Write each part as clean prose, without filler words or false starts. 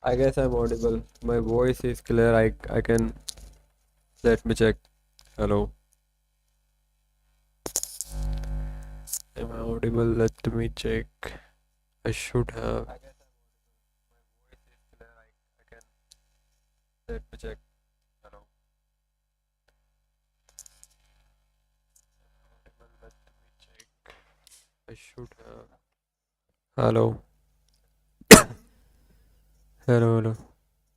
I guess I'm audible. My voice is clear. I can let me check. Hello. Am I audible? Let me check. I should have. I guess my voice is clear. I can let me check. Hello. Audible, let me check. I should have. Hello. Hello, hello.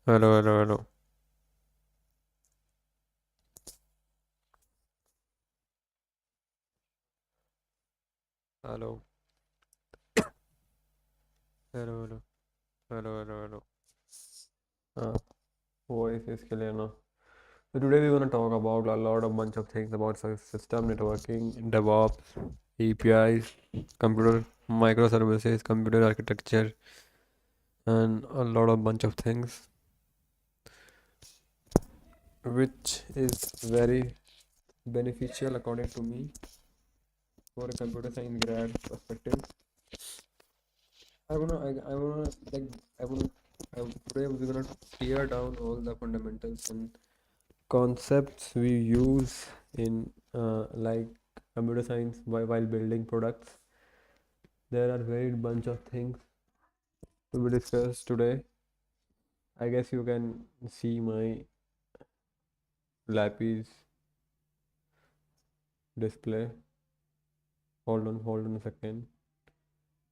Hello, hello, hello. Hello. Hello, hello. Hello, hello, hello. Uh, Voice is clear now. So today we're going to talk about a lot of bunch of things about system networking, DevOps, APIs, computer microservices, computer architecture, and a lot of bunch of things, which is very beneficial according to me for a computer science grad perspective. I wanna, today we're gonna tear down all the fundamentals and concepts we use in like computer science while building products. There are very bunch of things to be discussed today. I guess you can see my lapis display. Hold on a second.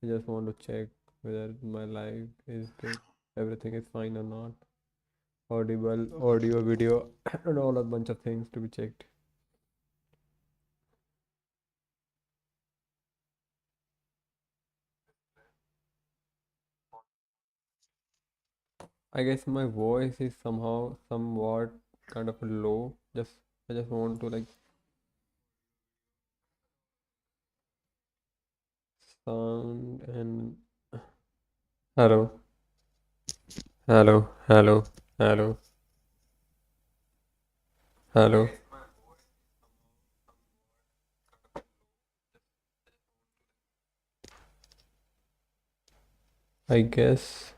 I just want to check whether my live is good, everything is fine or not. Audible, audio, video, and all a bunch of things to be checked. I guess my voice is somewhat kind of low. I just want to like sound and hello, hello, hello, hello. I guess.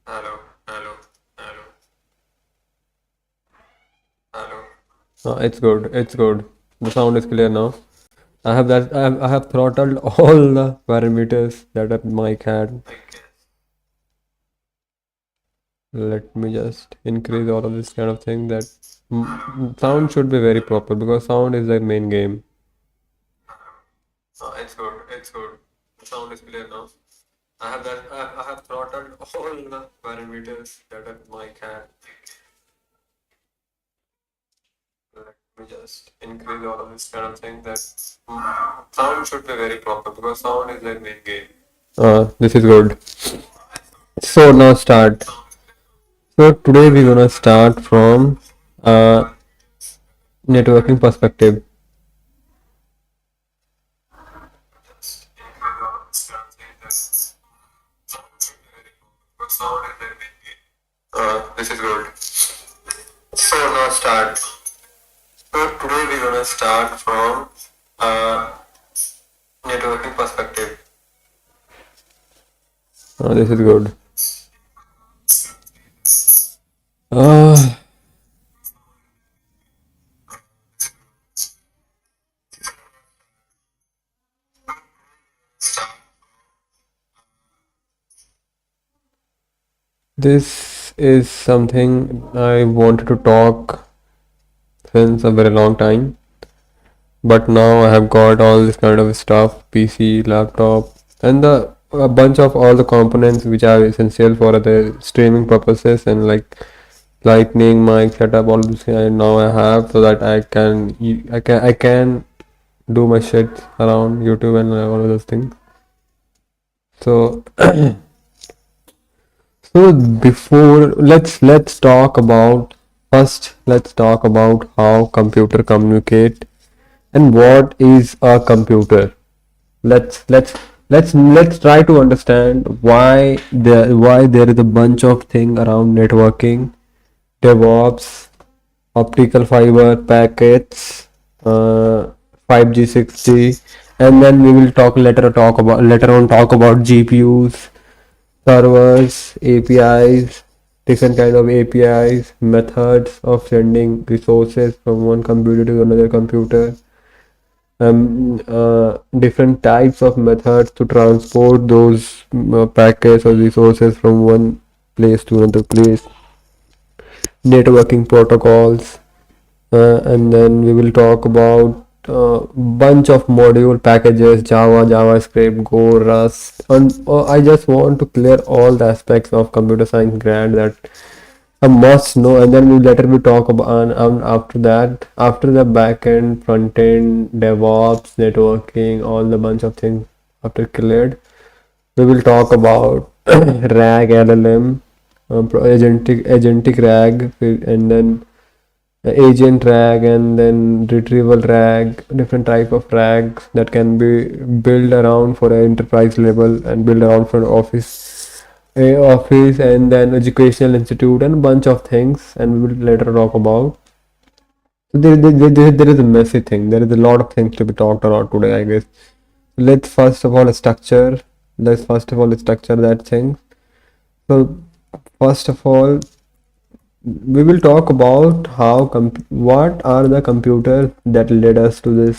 Hello, hello, hello, hello. It's good. It's good. The sound is clear now. I have throttled all the parameters that a mic had. Let me just increase all of this kind of thing that sound should be very proper because sound is the main game. It's good. It's good. The sound is clear now. I have throttled all the parameters that a mic had. Let me just increase all of this kind of thing that sound should be very proper because sound is the main game. This is good. So now start. So today we're gonna start from networking perspective. This is good. So now start. So today we're gonna start from uh, networking perspective. This is good. Uh, this is something I wanted to talk since a very long time, but now I have got all this kind of stuff, PC, laptop, and the a bunch of all the components which are essential for the streaming purposes and like lightning mic setup all this now I have so that I can do my shit around YouTube and all of those things. So so before let's talk about first let's talk about how computer communicate and what is a computer. Let's let's let's try to understand why there is a bunch of thing around networking, DevOps, optical fiber packets, 5G, 6G, and then we will talk about GPUs, servers, APIs, different kind of APIs, methods of sending resources from one computer to another computer, different types of methods to transport those packets or resources from one place to another place, networking protocols, and then we will talk about bunch of module packages, Java, JavaScript, Go, Rust, and I just want to clear all the aspects of computer science grad that a must know, and then we later we talk about after that, after the back end, front end, DevOps, networking, all the bunch of things after cleared, we will talk about RAG, LLM, agentic RAG, and then agent RAG, and then retrieval RAG, different type of RAGs that can be built around for an enterprise level and built around for an office and then educational institute and a bunch of things, and we will later talk about. So there is a messy thing. There is a lot of things to be talked about today, I guess. Let's first of all structure. Let's first of all structure that thing. So first of all, we will talk about how what are the computers that led us to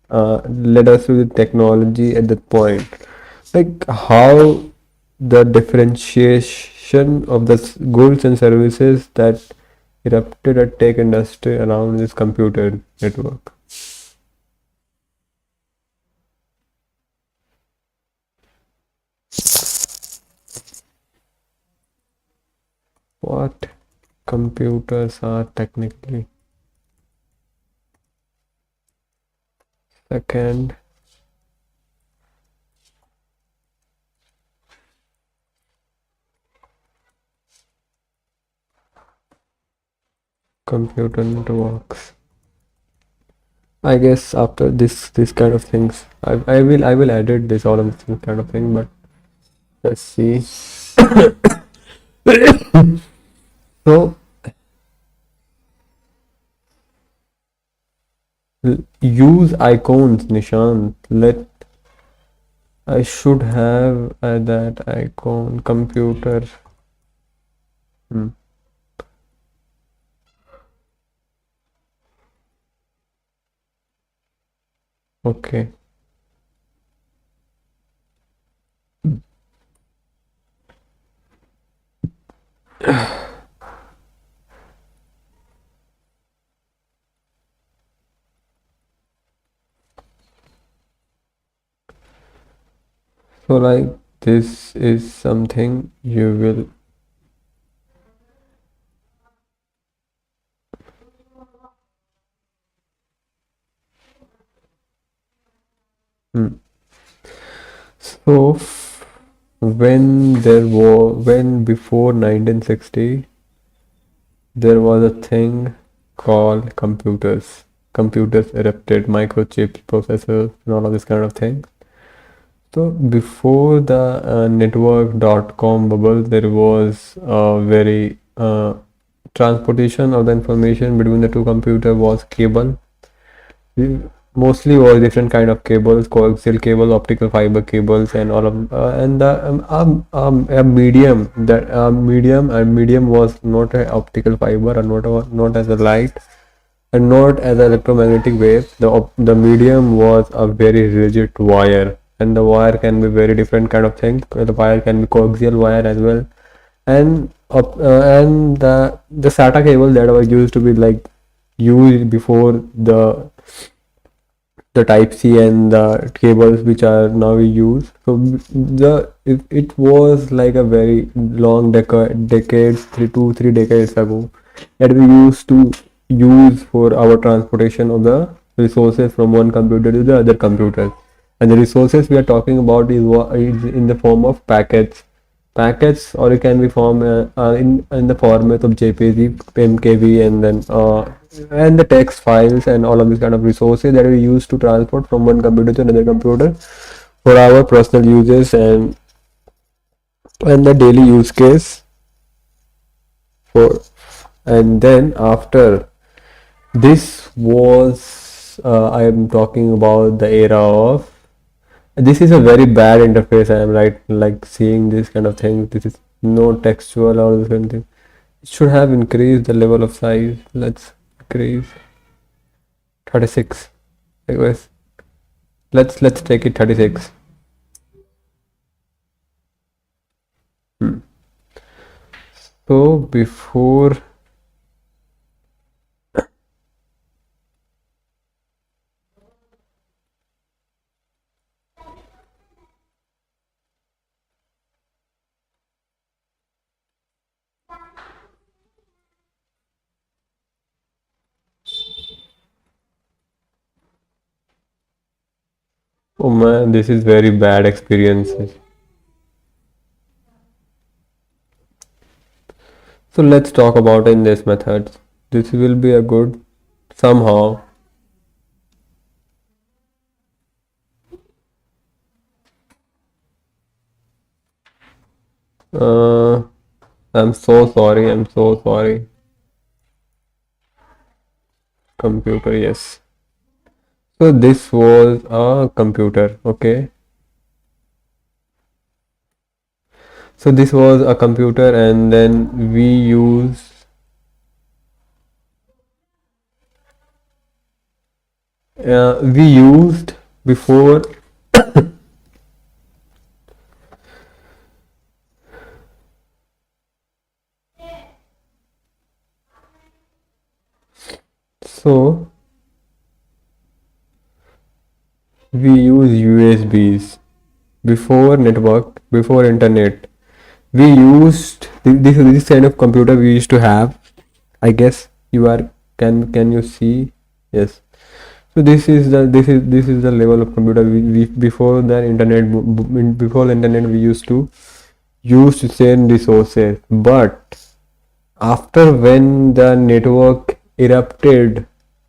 the technology at that point, like how the differentiation of the goods and services that erupted at tech industry around this computer network. What computers are technically? Second, computer networks. I guess after this kind of things, I will edit this all of this kind of thing, but let's see. So use icons, Nishant. I should have that icon computer. Hmm. Okay. So like this is something you will. Hmm. So when before 1960 there was a thing called computers. Computers erupted, microchips, processors, and all of this kind of thing. So before the network.com bubble, there was a very transportation of the information between the two computers was cable. Mostly was different kind of cables, coaxial cable, optical fiber cables, and all of and the a medium was not an optical fiber, or not as a light, and not as an electromagnetic wave. The medium was a very rigid wire, and the wire can be very different kind of thing. The wire can be coaxial wire as well, and the SATA cable that was used to be like used before the type C and the cables which are now we use. So it was like a very long decades, 3 decades ago, that we used to use for our transportation of the resources from one computer to the other computer. And the resources we are talking about is in the form of packets, or it can be formed in the format of JPG, MKV, and then and the text files and all of these kind of resources that we use to transport from one computer to another computer for our personal uses and the daily use case for. And then after this was I am talking about the era of This is a very bad interface. I am right, like seeing this kind of thing. This is no textual or this kind of thing. It should have increased the level of size. Let's increase 36. Anyways, let's take it 36. Hmm. So before, oh man, this is very bad experiences. So let's talk about in this method. This will be a good somehow. Uh, I'm so sorry. I'm so sorry. Computer, yes. So this was a computer, okay. So this was a computer, and then we used before. So we use USBs before network, before internet. We used this kind of computer we used to have. I guess you are, can you see? Yes. So this is the level of computer we before the internet, before the internet we used to send resources. But after when the network erupted,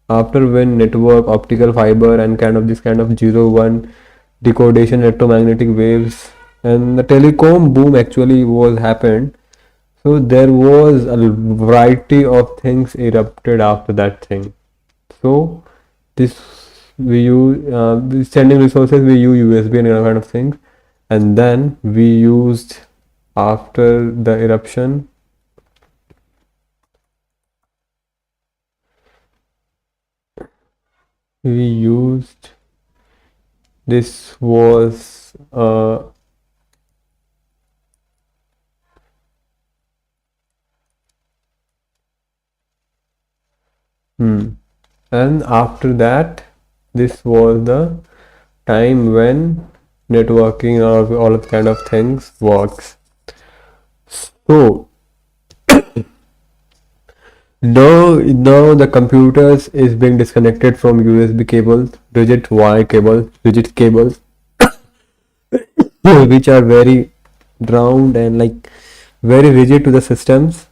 after when network, optical fiber, and kind of this kind of 01 decodation electromagnetic waves, and the telecom boom actually was happened. So there was a variety of things erupted after that thing. So this we use sending resources, we use USB and kind of things, and then we used after the eruption, we used, this was and after that, this was the time when networking or all of kind of things works. So now the computers is being disconnected from USB cables, rigid wire cables, rigid cables, which are very round and like very rigid to the systems.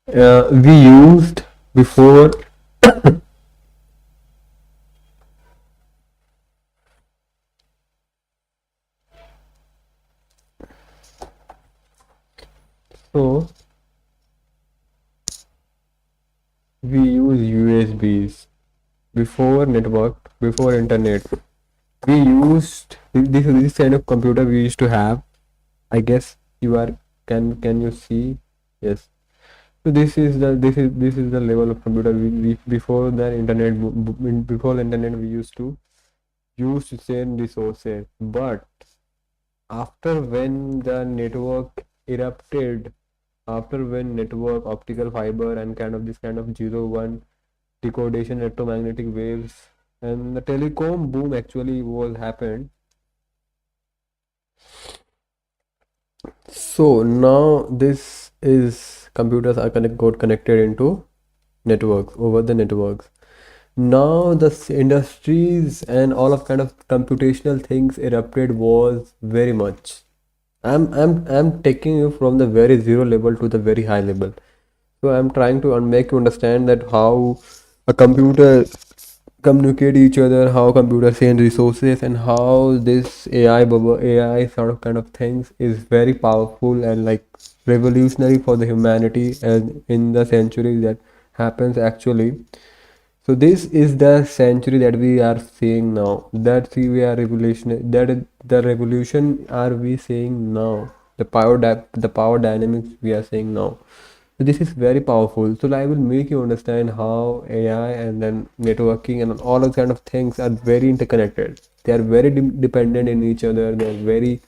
We used before. So we use USBs before network, before internet. We used this kind of computer we used to have. I guess you are, can you see? Yes. So this is the level of computer we before the internet, before the internet we used to send resources. But after when the network erupted, after when network, optical fiber, and kind of this kind of 01 decodation electromagnetic waves, and the telecom boom actually was happened. So now this is computers are got connected into networks, over the networks. Now the industries and all of kind of computational things erupted was very much. I'm taking you from the very zero level to the very high level. So I'm trying to make you understand that how a computer communicate each other, how computers send resources, and how this AI bubble, AI sort of kind of things is very powerful, and like revolutionary for the humanity and in the century that happens actually. So this is the century that we are seeing now. That we are revolution. That is the revolution are we seeing now. The power dynamics we are seeing now. So this is very powerful. So I will make you understand how AI and then networking and all those kind of things are very interconnected. They are very dependent in each other. They are very,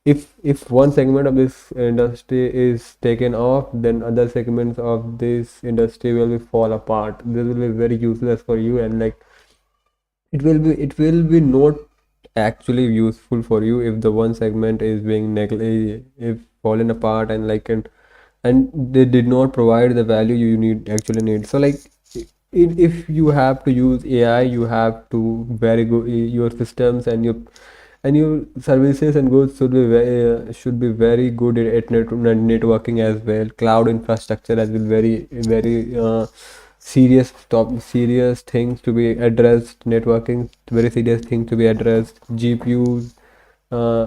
if one segment of this industry is taken off, then other segments of this industry will be fall apart. This will be very useless for you, and like it will be not actually useful for you if the one segment is being if fallen apart, and like and they did not provide the value you need actually need. So like if you have to use AI, you have to very good your systems and your services and goods should be very good at networking as well. Cloud infrastructure as well, very serious things to be addressed. Networking, very serious thing to be addressed. GPUs,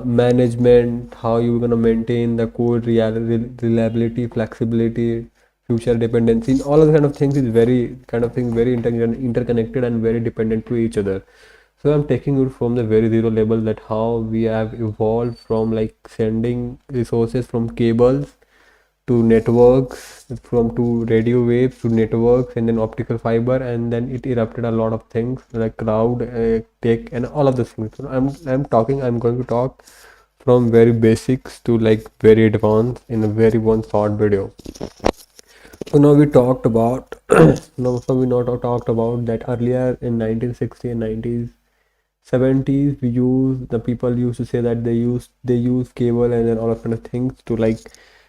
management, how you gonna maintain the code reliability, flexibility, future dependency, all of the kind of things is very kind of thing very interconnected and very dependent to each other. So I'm taking it from the very zero level, that how we have evolved from like sending resources from cables to networks, from to radio waves to networks, and then optical fiber, and then it erupted a lot of things like cloud, tech, and all of those things. So I'm going to talk from very basics to like very advanced in a very one short video. So now we talked about now so we not talked about that earlier in 1960 and 90s 70s we use the people used to say that they use cable and then all of kind of things to like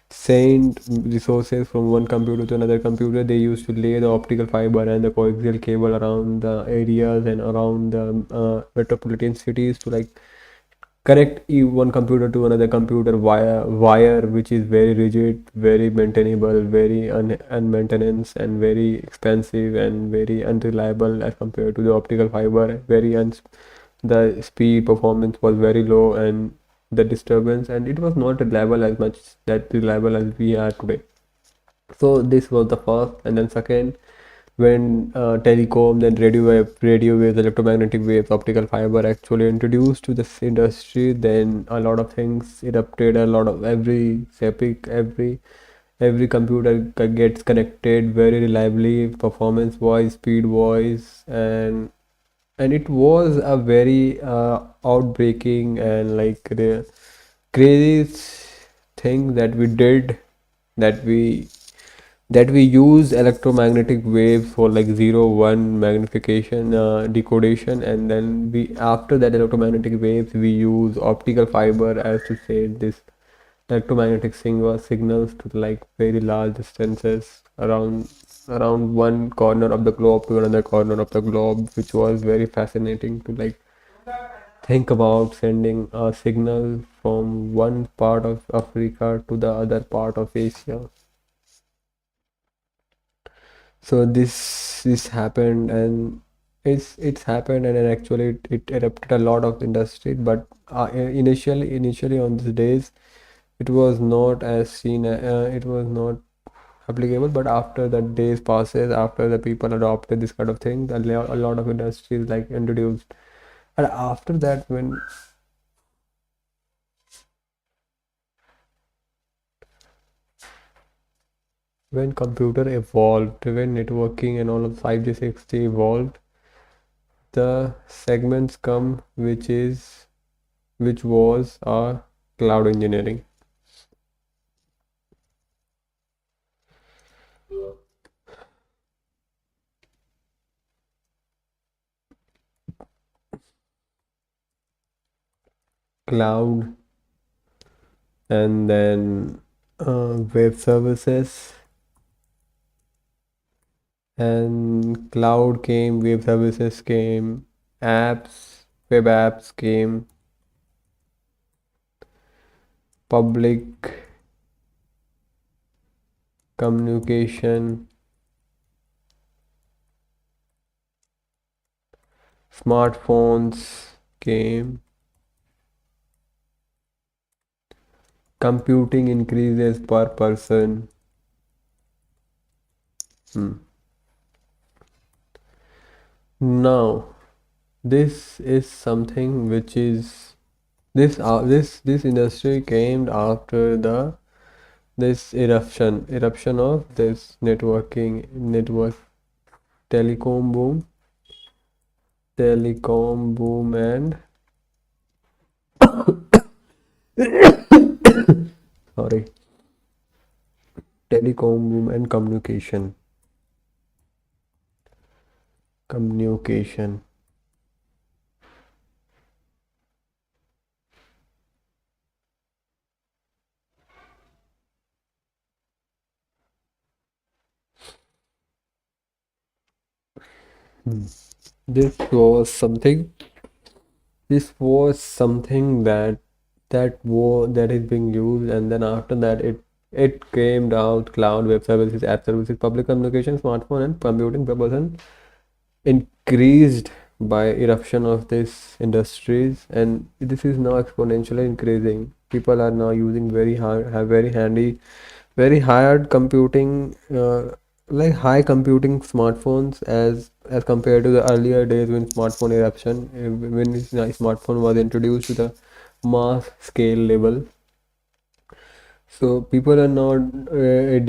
send resources from one computer to another computer. They used to lay the optical fiber and the coaxial cable around the areas and around the metropolitan cities to like connect one computer to another computer via wire, which is very rigid, very maintainable, very unmaintenance, and very expensive and very unreliable as compared to the optical fiber. The speed performance was very low, and the disturbance, and it was not reliable as much that reliable as we are today. So this was the first, and then second, when telecom, then radio waves, electromagnetic waves, optical fiber actually introduced to this industry, then a lot of things erupted. A lot of every computer gets connected very reliably, performance wise, speed wise, and it was a very outbreaking and like the crazy thing that we did, that we use electromagnetic waves for like 0 1 magnification, decodation, and then we after that electromagnetic waves we use optical fiber as to send this electromagnetic signals to like very large distances around one corner of the globe to another corner of the globe, which was very fascinating to like think about sending a signal from one part of Africa to the other part of Asia. So this happened, and it's happened, and then actually it erupted a lot of industry. But initially on these days it was not as seen, it was not applicable. But after the days passes, after the people adopted this kind of thing, a lot of industries like introduced. And after that, when computer evolved, when networking and all of 5G 6G evolved, the segments come which was cloud engineering. Cloud, and then web services, and cloud came, web services came, apps, web apps came, public communication, smartphones came, computing increases per person. Hmm. Now, this is something which is this industry came after the this eruption of this network telecom boom telecom boom and sorry telecom boom and communication. Hmm. this was something this was something that is being used, and then after that it came out cloud, web services, app services, public communication, smartphone and computing per person increased by eruption of these industries, and this is now exponentially increasing. People are now using very hard have very handy very hard computing like high computing smartphones as compared to the earlier days when smartphone eruption when smartphone was introduced to the mass scale level. So people are now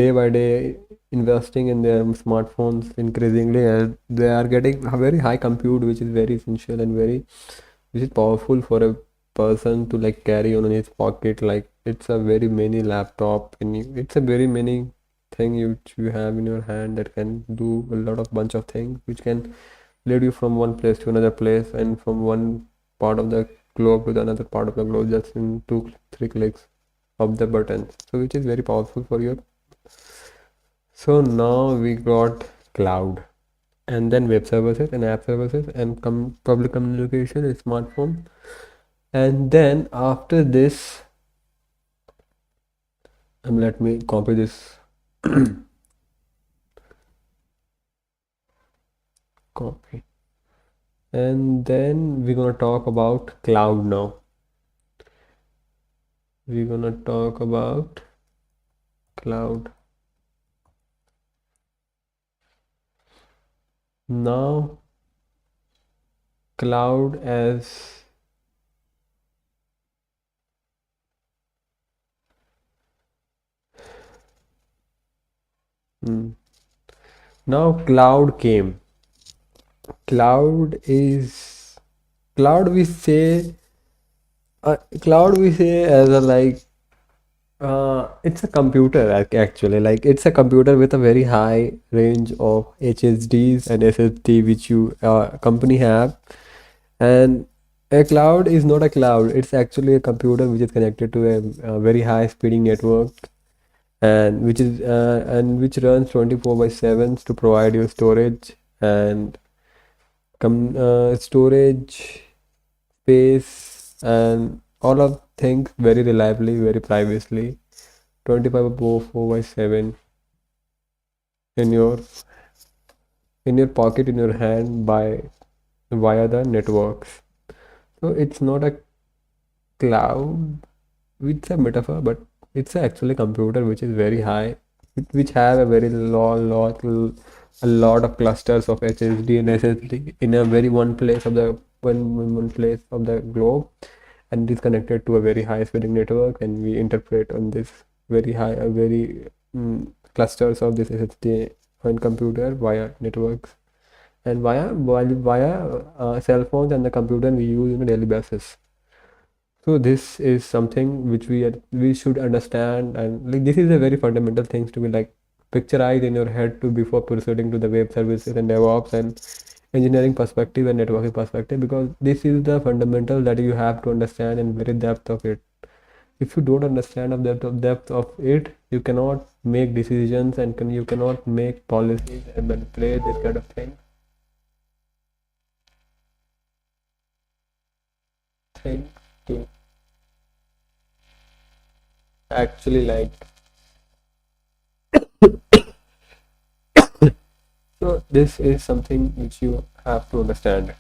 day by day investing in their smartphones increasingly, and they are getting a very high compute, which is very essential and very which is powerful for a person to like carry on in his pocket. Like it's a very many laptop, and it's a very many thing which you have in your hand that can do a lot of bunch of things, which can lead you from one place to another place and from one part of the globe to the another part of the globe just in 2 3 clicks of the buttons, so which is very powerful for you. So now we got cloud, and then web services and app services and public communication and smartphone, and then after this let me copy this copy, and then we're gonna talk about cloud now. We're gonna talk about cloud now. Cloud as hmm. Now cloud is cloud we say as a like it's a computer actually, like it's a computer with a very high range of HSDs and SSD which you company have. And a cloud is not a cloud, it's actually a computer which is connected to a very high speeding network, and which runs 24/7 to provide you storage and storage space and all of things very reliably, very privacy, 24/7 in your pocket, in your hand, by via the networks. So it's not a cloud, it's a metaphor, but it's actually a computer which is very high, which have a very a lot of clusters of HSD and SSD in a very one place of the globe, and it is connected to a very high speeding network, and we interpret on this very high very clusters of this SSD and computer via networks and via cell phones and the computer we use on a daily basis. So this is something which we should understand, and like this is a very fundamental things to be like picturized in your head to before proceeding to the web services and DevOps and engineering perspective and networking perspective, because this is the fundamental that you have to understand in very depth of it. If you don't understand of depth of it, you cannot make decisions and you cannot make policies and manipulate this kind of thing. Thing to actually like so this is something which you have to understand.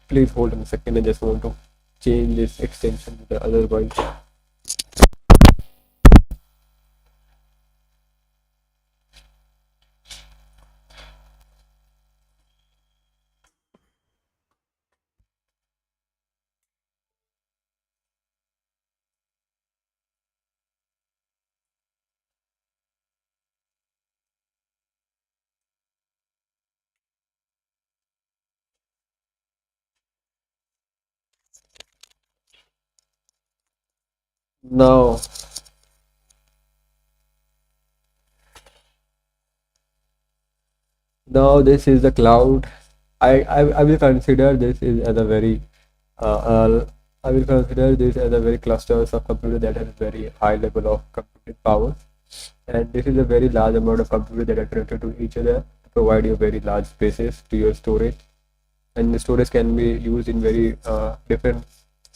Please hold on a second, I just want to change this extension to the other one. Now, now this is the cloud. I will consider this is as a very uh, uh, I will consider this as a very clusters of computer that has very high level of computing power, and this is a very large amount of computer that are connected to each other to provide you very large spaces to your storage, and the storage can be used in very different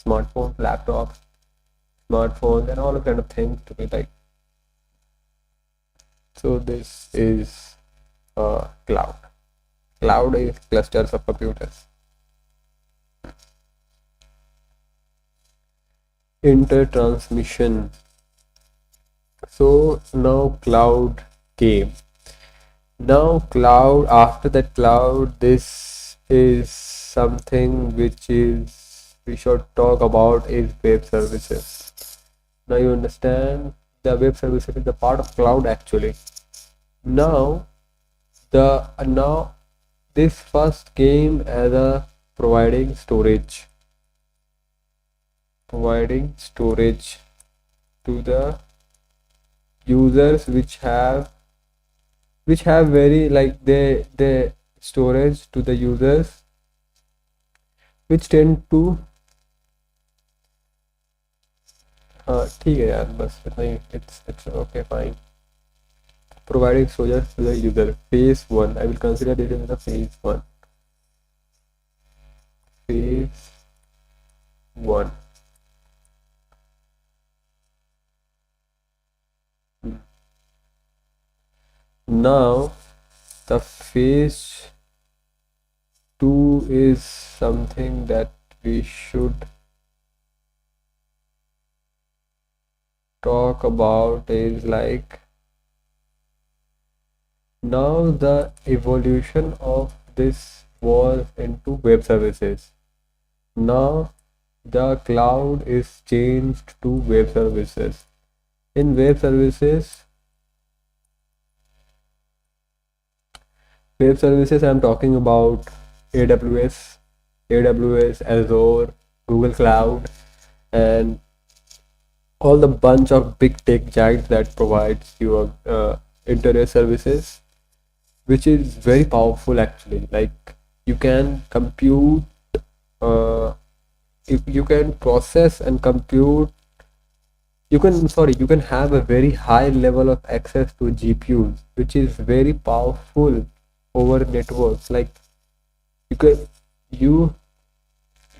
smartphones, laptops, smartphones, and all kind of things to be like. So this is cloud. Cloud is clusters of computers. Intertransmission. So now cloud came. Now cloud, after that cloud, this is something which is we should talk about is web services. Now you understand the web services is the part of cloud actually. Now now this first came as a providing storage to the users which have very like the storage to the users which tend to ठीक है यार बस इतना ही it's okay fine providing storage to the user phase 1 I will consider this as a phase 1 phase 1 now the phase 2 is something that we should talk about is like now the evolution of this was into web services. Now the cloud is changed to web services. In web services I'm talking about AWS, Azure, Google Cloud, and all the bunch of big tech giants that provides you internet services, which is very powerful actually. Like you can compute, uh, if you can process and compute, you can have a very high level of access to GPUs, which is very powerful over networks. Like you can you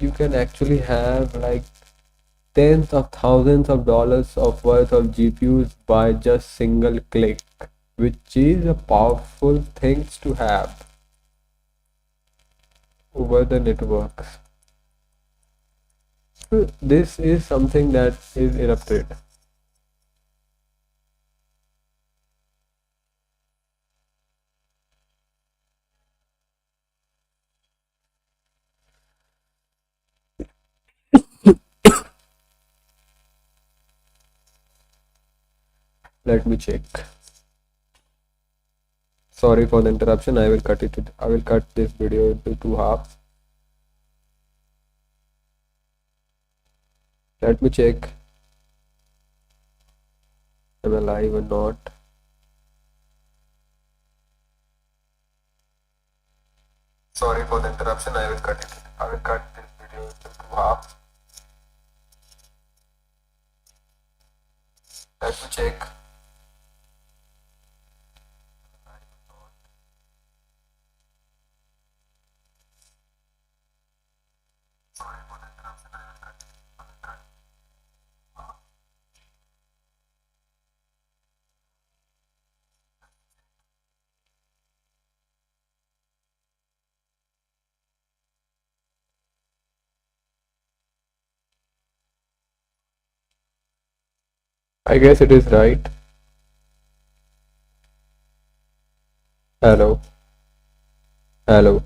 you can actually have like tens of thousands of dollars of worth of GPUs by just single click, which is a powerful things to have over the networks. So this is something that is erupted. Let me check. Sorry for the interruption. I will cut this video into two halves. Let me check. Am I live or not? Sorry for the interruption. I will cut this video into two halves. Let me check. I guess it is right. Hello, hello.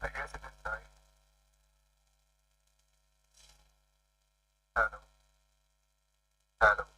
I guess it is right. Hello, hello.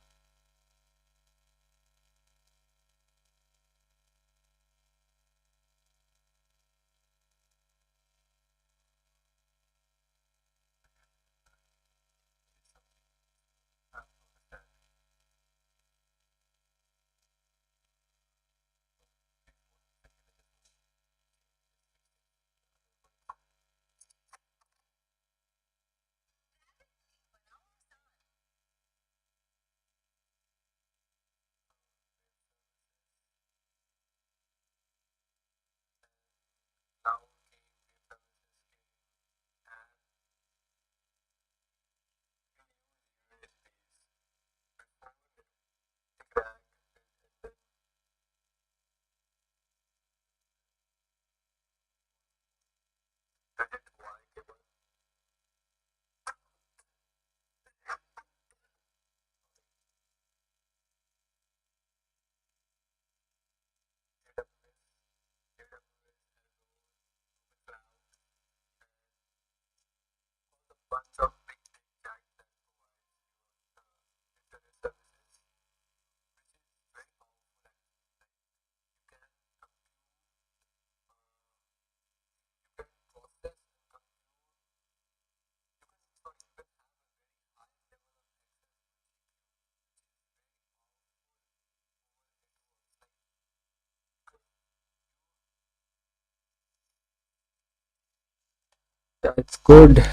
That's good,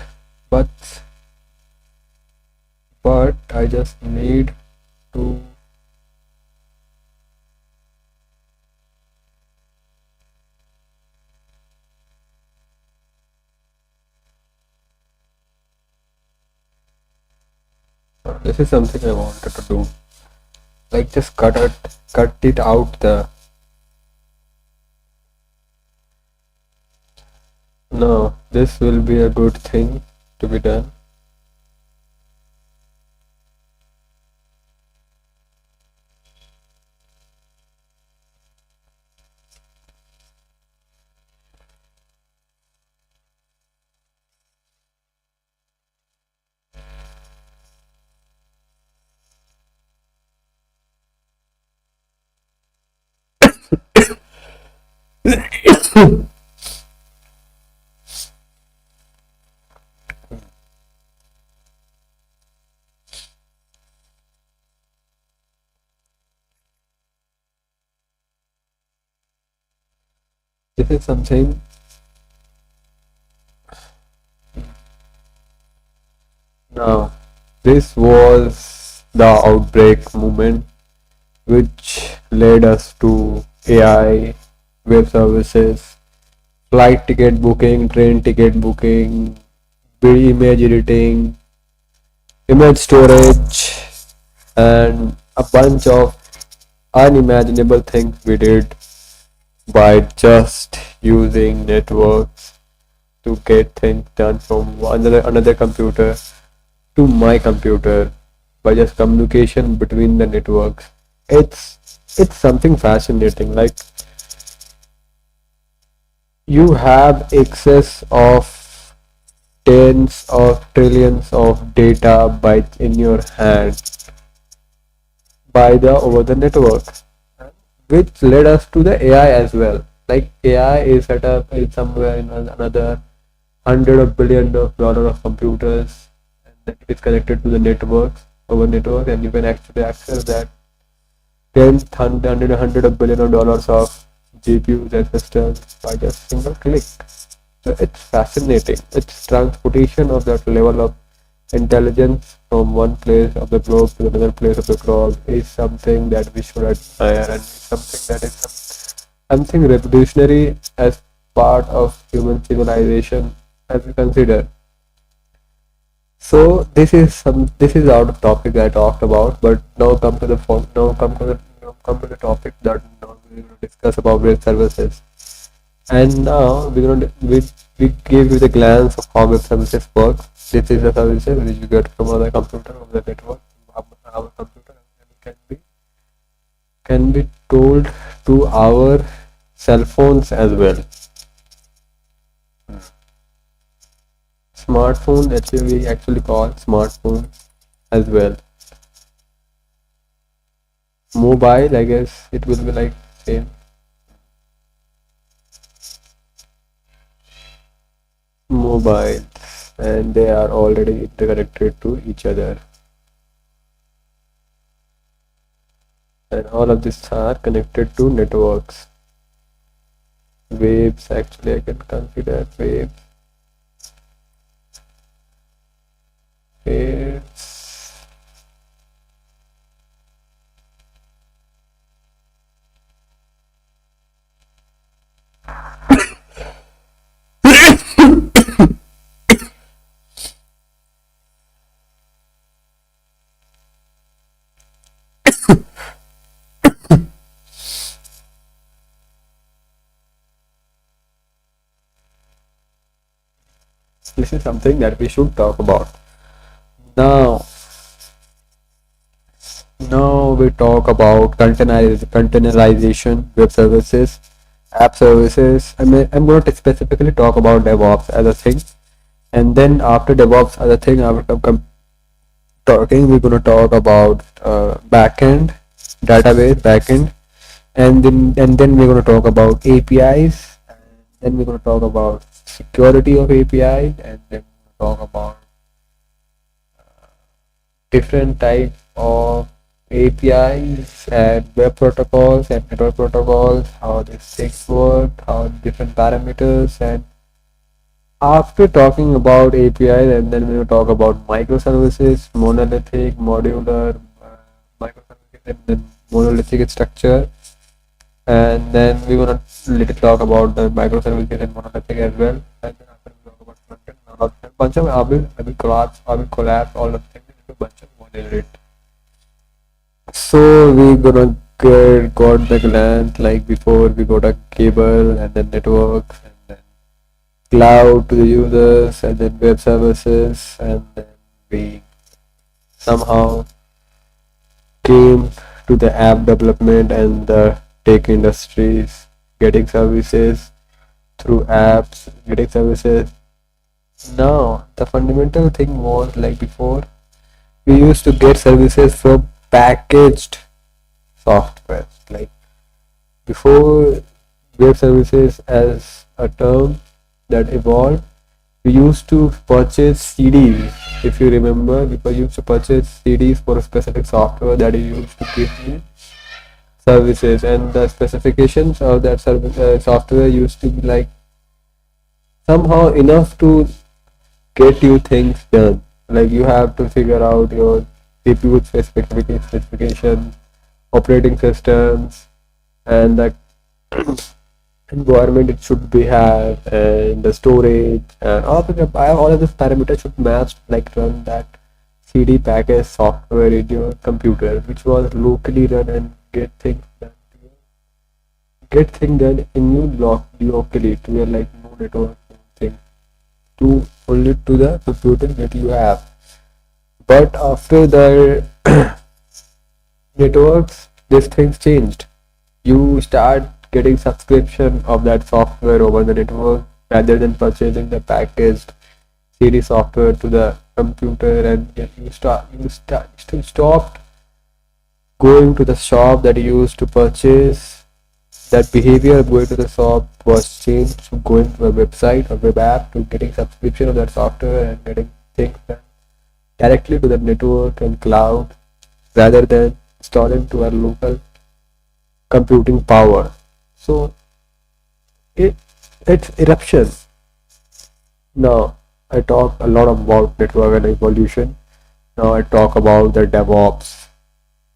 but I just need to. This is something I wanted to do. Like just cut it out the. No, this will be a good thing to be done. This is something. Now, this was the outbreak movement which led us to AI, web services, flight ticket booking, train ticket booking, image editing, image storage, and a bunch of unimaginable things we did by just using networks to get things done from another computer to my computer by just communication between the networks. It's something fascinating. Like you have access of tens of trillions of data bytes in your hand by the over the network, which led us to the AI as well. Like AI is set up in somewhere in another hundred of billion of dollar of computers, and then it is connected to the networks over network, and you can actually access that hundred of billion of dollars of GPUs and systems by just single click. So it's fascinating. It's transportation of that level of intelligence from one place of the globe to another place of the globe is something that we should admire, and something that is something revolutionary as part of human civilization as we consider. So this is out of topic I talked about, but now come to the topic that we're going to discuss about web services. And now we give you the glance of how web services work. This is the services which you get from our computer, from the network, from our computer, and it can be told to our cell phones as well. Smartphone, actually we actually call smartphone as well. Mobile, I guess it will be like same. Mobile, and they are already interconnected to each other, and all of these are connected to networks. Waves, actually I can consider waves. This is something that we should talk about. Now, we talk about containerization, web services, app services. I'm going to specifically talk about DevOps as a thing, and then after DevOps as a thing, we're going to talk about backend, database backend, and then we're going to talk about APIs, and then we're going to talk about security of API, and then we'll talk about different types of APIs and web protocols and network protocols, how these things work, how different parameters. And after talking about APIs, and then we will talk about microservices, monolithic, modular, microservices, and then monolithic structure. And then we're gonna little talk about the microservices and monolithic as well. And then after we talk about content, bunch of I will collapse all of things into a bunch of monolith. So we gonna got the glance like before. We got a cable and then networks and then cloud to the users and then web services, and then we somehow came to the app development and the tech industries, getting services through apps, getting services. Now the fundamental thing was like before we used to get services from packaged software. Like before web services as a term that evolved, we used to purchase CDs. If you remember, people used to purchase CDs for a specific software that you used to give you services, and the specifications of that software used to be like somehow enough to get you things done. Like you have to figure out your CPU specification, operating systems, and the environment it should be have, and the storage, and all of this parameters should match like run that CD package software in your computer, which was locally run and get thing done in you locally to your like no network thing to only to the computer that you have. But after the networks, these things changed. You start getting subscription of that software over the network rather than purchasing the packaged CD software to the computer, and you stopped going to the shop that you used to purchase. That behavior of going to the shop was changed to going to a website or web app to getting subscription of that software and getting things done directly to the network and cloud rather than installing to our local computing power. So it's eruption. Now I talk a lot about network and evolution. Now I talk about the DevOps.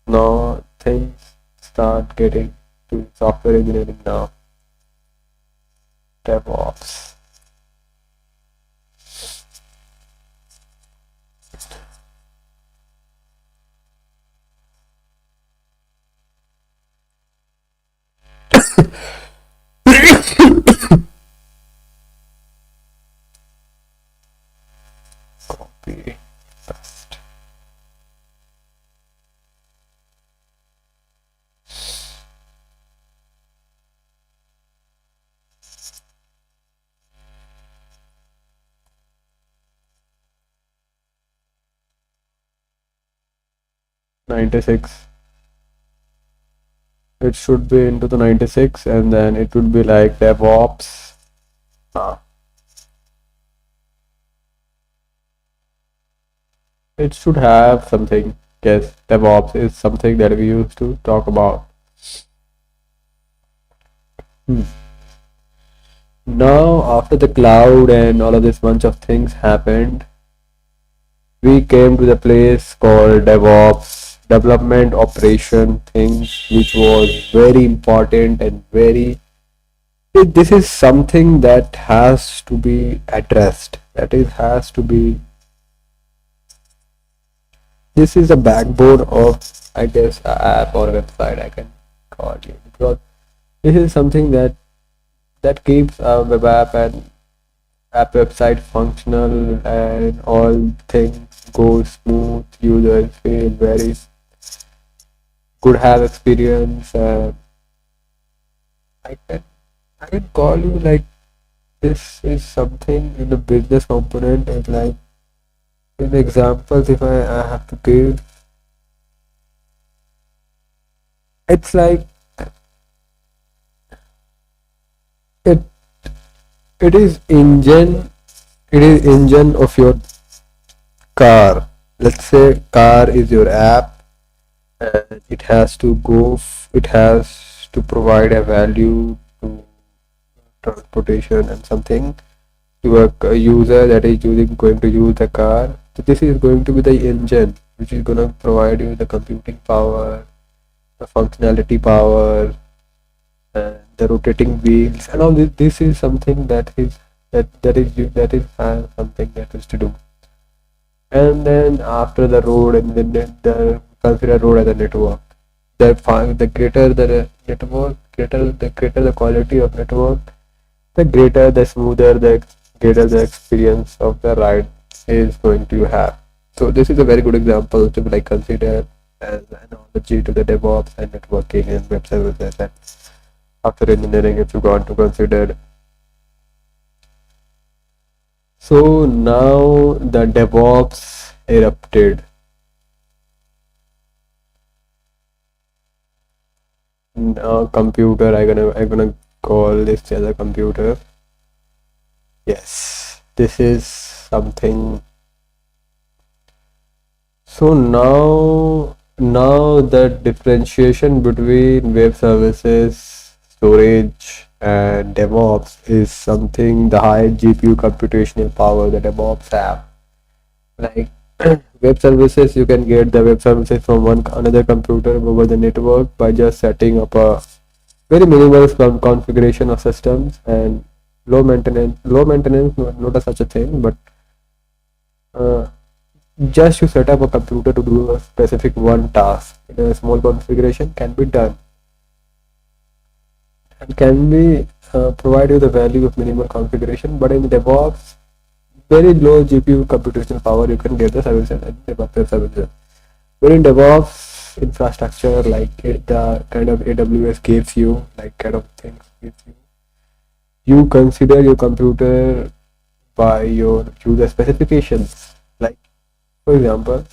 Now things start getting to software engineering now. DevOps. be fast. '96. It should be into the '96, and then it would be like DevOps. It should have something. Yes, DevOps is something that we used to talk about. Now, after the cloud and all of this bunch of things happened, we came to the place called DevOps, development operation things, which was very important and very. This is something that has to be addressed. That is, has to be. This is the backbone of, I guess, a app or a website, I can call it, because this is something that keeps a web app and app website functional, and all things go smooth. Users feel very good, have experience. I can I can call you like this is something in the business component, and like in examples, if I have to give, it's like it it is engine of your car. Let's say car is your app, and it has to it has to provide a value to transportation and something to a user that is going to use the car. So this is going to be the engine which is going to provide you the computing power, the functionality power, and the rotating wheels, and all this. This is something that is something that is to do. And then after the road, and then the consider road as a network. The greater the network, greater the quality of network, the greater, the smoother, the greater the experience of the ride is going to have. So this is a very good example to like consider as an analogy to the DevOps and networking and web services. And after engineering, if you want to consider. So now the DevOps erupted. Now computer, I'm gonna call this as a computer. Yes, this is something. So now the differentiation between web services, storage, and DevOps is something, the high GPU computational power that DevOps have. Like web services, you can get the web services from another computer over the network by just setting up a very minimal configuration of systems and low maintenance, not a such a thing, but just to set up a computer to do a specific one task in a small configuration can be done, and can be provide you the value of minimal configuration. But in DevOps, very low GPU computational power, you can get the services and DevOps services. But in DevOps infrastructure, like the kind of AWS gives you, like kind of things gives you, you consider your computer by your user specifications. Like for example,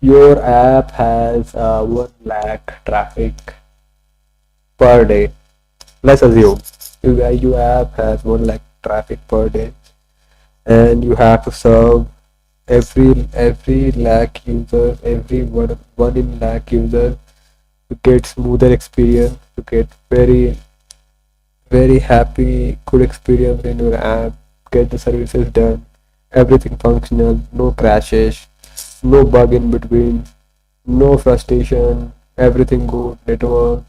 your app has 1 lakh traffic per day. Let's assume your app has 1 lakh traffic per day, and you have to serve every lakh user, every one in lakh user, to get smoother experience, to get very happy, good experience in your app, get the services done, everything functional, no crashes, no bug in between, no frustration, everything good, network,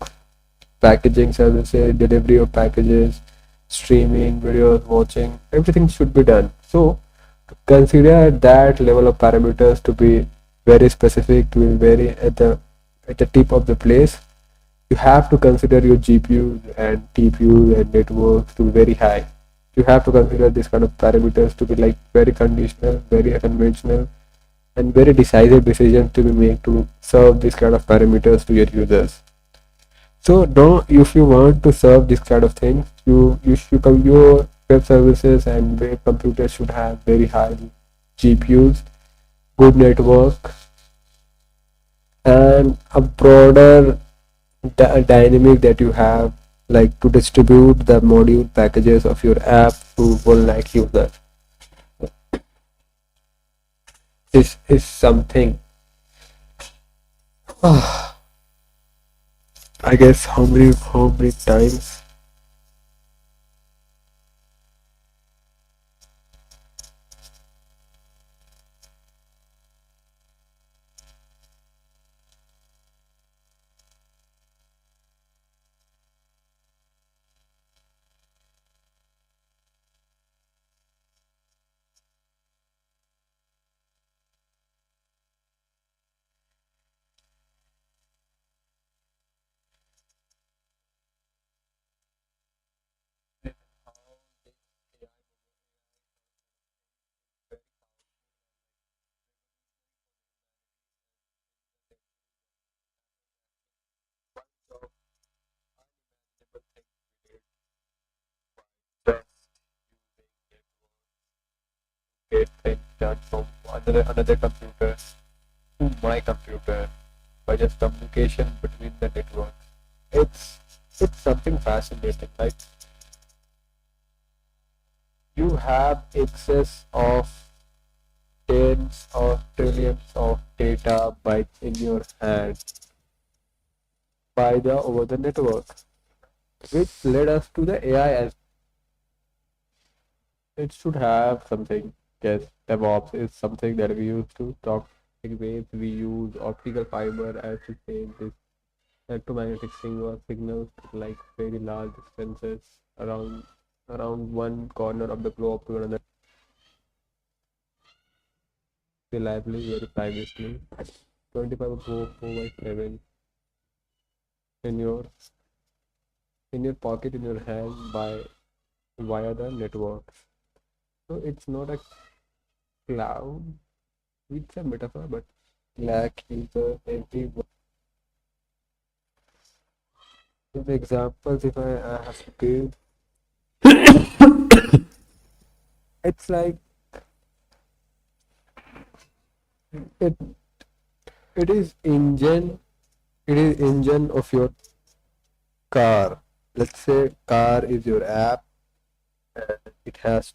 packaging services, delivery of packages, streaming, videos, watching, everything should be done. So to consider that level of parameters to be very specific, to be very at the tip of the place, you have to consider your GPUs and TPUs and networks to be very high. You have to consider this kind of parameters to be like very conditional, very conventional, and very decisive decisions to be made to serve this kind of parameters to your users. So don't, if you want to serve this kind of things, you should your web services and web computers should have very high GPUs, good network, and a broader dynamic that you have, like to distribute the module packages of your app to one like user. This is something. I guess how many times. Get things done from another computer to my computer by just communication between the networks. It's something fascinating. Like you have excess of tens of trillions of data bytes in your hand by the over the network, which led us to the AI as it should have something. Yes, DevOps is something that we use to talk ways. We use optical fiber as to change this electromagnetic signals to like very large distances around one corner of the globe to another reliably, very privately. 25 4 by 7 in your pocket, in your hand, by via the network. So it's not a cloud, it's a metaphor, but like user everyone. The examples, if I have to give, it's like it it is engine of your car. Let's say car is your app, and it has